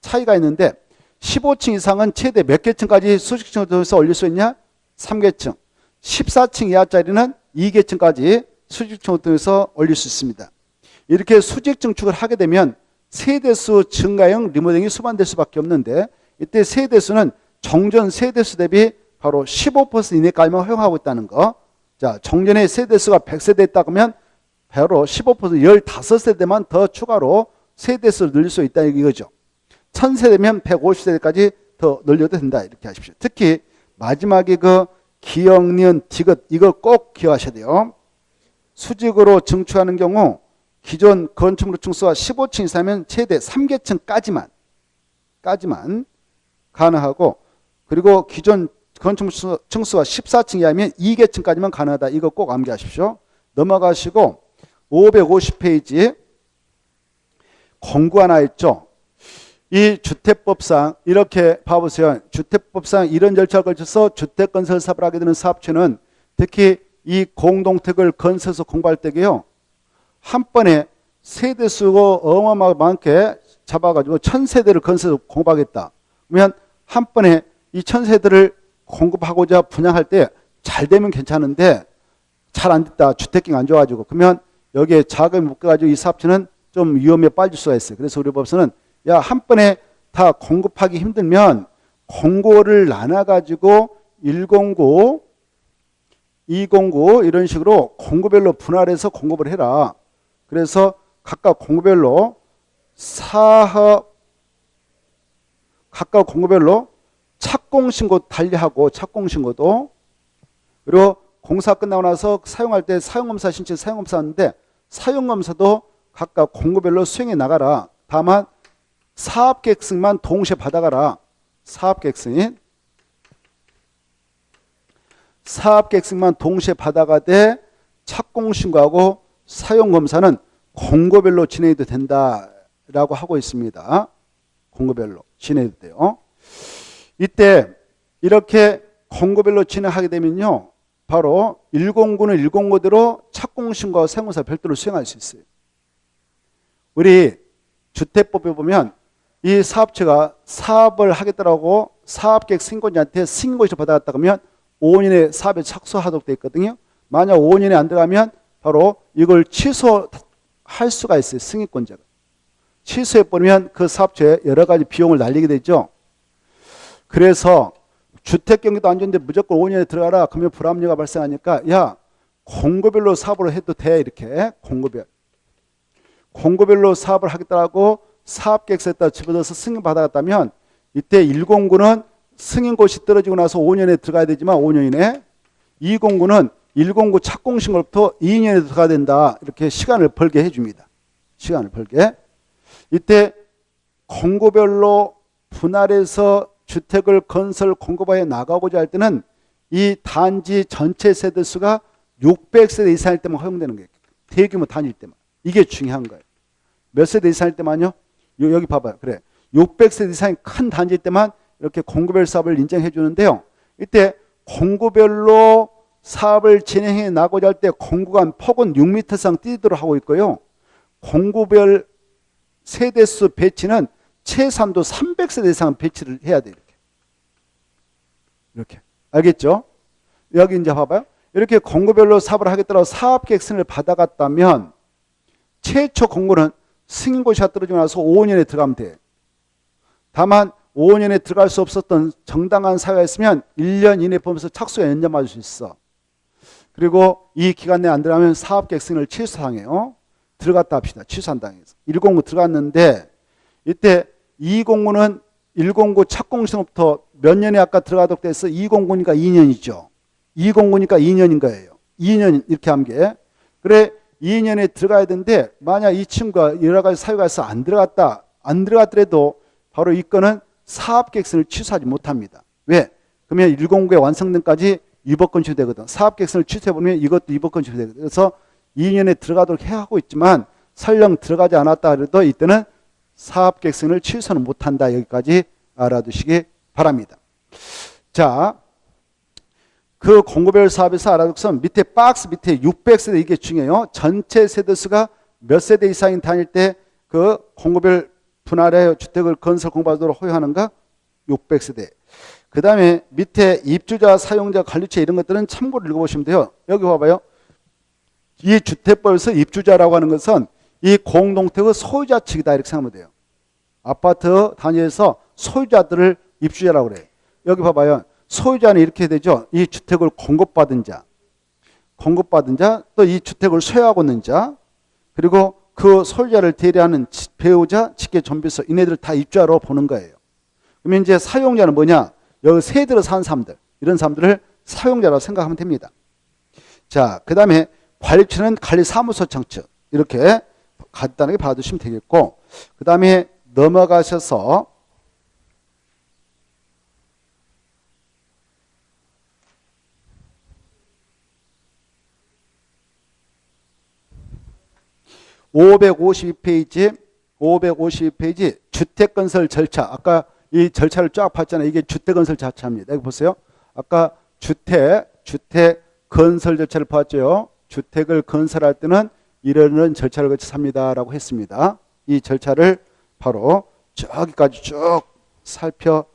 차이가 있는데 15층 이상은 최대 몇 개층까지 수직 증축을 통해서 올릴 수 있냐? 3개층. 14층 이하짜리는 2개층까지 수직 증축을 통해서 올릴 수 있습니다. 이렇게 수직 증축을 하게 되면 세대수 증가형 리모델링이 수반될 수밖에 없는데 이때 세대수는 정전 세대수 대비 바로 15% 이내까지만 허용하고 있다는 거. 자, 정전의 세대수가 100세대 있다고 하면 바로 15% 15세대만 더 추가로 세대수를 늘릴 수 있다 이거죠. 1000세대면 150세대까지 더 늘려도 된다 이렇게 하십시오. 특히 마지막에 그 기역, 니은, 디귿 이거 꼭 기억하셔야 돼요. 수직으로 증축하는 경우 기존 건축물 층수가 15층 이상이면 최대 3개층까지만 가능하고, 그리고 기존 건축물 층수가 14층 이하면 2개층까지만 가능하다. 이거 꼭 암기하십시오. 넘어가시고 550페이지 공구 하나 있죠. 이 주택법상 이렇게 봐보세요. 주택법상 이런 절차를 거쳐서 주택건설 사업을 하게 되는 사업체는 특히 이 공동택을 건설해서 공부할 때게요. 한 번에 세대수가 어마어마하게 많게 잡아가지고 1000세대를 건설해서 공부하겠다. 그러면 한 번에 이 1000세대를 공급하고자 분양할 때 잘 되면 괜찮은데 잘 안 됐다. 주택경이 안 좋아가지고 그러면 여기에 자금이 묶여가지고 이 사업체는 좀 위험에 빠질 수가 있어요. 그래서 우리 법에서는 야, 한 번에 다 공급하기 힘들면 공고를 나눠가지고 1공고, 2공고 이런 식으로 공고별로 분할해서 공급을 해라. 그래서 각각 공고별로 각각 공고별로 착공신고 달리하고 착공신고도, 그리고 공사 끝나고 나서 사용할 때 사용검사 신청 사용검사 하는데 사용검사도 각각 공고별로 수행해 나가라. 다만 사업계획서만 동시에 받아가라. 사업계획서만 동시에 받아가되 착공신고하고 사용검사는 공고별로 진행해도 된다라고 하고 있습니다. 공고별로 진행해도 돼요. 이때 이렇게 공고별로 진행하게 되면요, 바로 1공구는 1공구대로 착공신고와 사용검사 별도로 수행할 수 있어요. 우리 주택법에 보면 이 사업체가 사업을 하겠다라고 사업계획 승인권자한테 승인권을 받아갔다 그러면 5년에 사업에 착수하도록 되어 있거든요. 만약 5년에 안 들어가면 바로 이걸 취소할 수가 있어요. 승인권자가. 취소해버리면 그 사업체에 여러 가지 비용을 날리게 되죠. 그래서 주택 경기도 안 좋은데 무조건 5년에 들어가라. 그러면 불합리가 발생하니까 야 공고별로 사업을 해도 돼. 이렇게 공고별로 사업을 하겠다고 사업계획서에다 집어넣어서 승인받아갔다면 이때 109는 승인고시 떨어지고 나서 5년에 들어가야 되지만 5년 이내 209는 109 착공신고부터 2년에 들어가야 된다. 이렇게 시간을 벌게 해줍니다. 시간을 벌게. 이때 공고별로 분할해서 주택을 건설 공고방에 나가고자 할 때는 이 단지 전체 세대수가 600세대 이상일 때만 허용되는 거예요. 대규모 단위일 때만. 이게 중요한 거예요. 몇 세대 이상일 때만요? 여기 봐봐요. 그래. 600세대 이상의 큰 단지일 때만 이렇게 공고별 사업을 인정해 주는데요. 이때 공고별로 사업을 진행해 나가고자 할 때 공고간 폭은 6m 이상 뛰도록 하고 있고요. 공고별 세대수 배치는 최소한도 300세대 이상 배치를 해야 돼요. 이렇게. 알겠죠? 여기 이제 봐봐요. 이렇게 공고별로 사업을 하겠다고 사업계획서를 받아갔다면 최초 공고는 승인고시가 떨어지고 나서 5년에 들어가면 돼. 다만 5년에 들어갈 수 없었던 정당한 사유가 있으면 1년 이내 보면서 착수에 연장받을 수 있어. 그리고 이 기간 내에 안 들어가면 사업계획서를 취소당해요. 들어갔다 합시다. 취소한다 해서. 109 들어갔는데 이때 209는 109 착공시부터 몇 년에 아까 들어가도록 돼서 209니까 2년이죠. 209니까 2년인 거예요. 2년 이렇게 한 게. 그래 2년에 들어가야 되는데 만약 이 친구가 여러 가지 사유가 있어서 안 들어갔더라도 바로 이 건은 사업계획서를 취소하지 못합니다. 왜? 그러면 109에 완성된까지 위법권 취소되거든. 사업계획서를 취소해보면 이것도 위법권 취소되거든. 그래서 2년에 들어가도록 해야 하고 있지만 설령 들어가지 않았다 해도 이때는 사업계획서를 취소는 못한다. 여기까지 알아두시기 바랍니다. 자, 그 공고별 사업에서 알아둘 것은 밑에 박스 밑에 600세대 이게 중요해요. 전체 세대수가 몇 세대 이상인 단일 때 그 공고별 분할의 주택을 건설 공부하도록 허용하는가? 600세대. 그 다음에 밑에 입주자, 사용자, 관리처 이런 것들은 참고를 읽어보시면 돼요. 여기 봐봐요. 이 주택법에서 입주자라고 하는 것은 이 공동택의 소유자 측이다 이렇게 생각하면 돼요. 아파트 단지에서 소유자들을 입주자라고 그래요. 여기 봐봐요. 소유자는 이렇게 되죠. 이 주택을 공급받은 자, 또 이 주택을 소유하고 있는 자, 그리고 그 소유자를 대리하는 배우자, 직계 존비서 이네들 다 입주자로 보는 거예요. 그러면 이제 사용자는 뭐냐? 여기 세대로 사는 사람들, 이런 사람들을 사용자라고 생각하면 됩니다. 자, 그 다음에 관리처는 관리사무소 청측 이렇게 간단하게 봐두시면 되겠고, 그 다음에 넘어가셔서 552페이지 주택건설 절차. 아까 이 절차를 쫙 봤잖아요. 이게 주택건설 절차입니다. 여기 보세요. 아까 주택 건설 절차를 봤죠. 주택을 건설할 때는 이런 절차를 거쳐서 합니다라고 했습니다. 이 절차를 바로 저기까지 쭉 살펴나가도록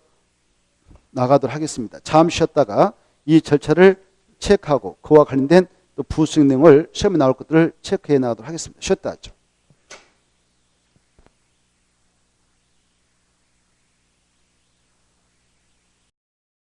하겠습니다. 잠시 쉬었다가 이 절차를 체크하고 그와 관련된 또 부수익 내용을 시험에 나올 것들을 체크해 나가도록 하겠습니다. 쉬었다 하죠.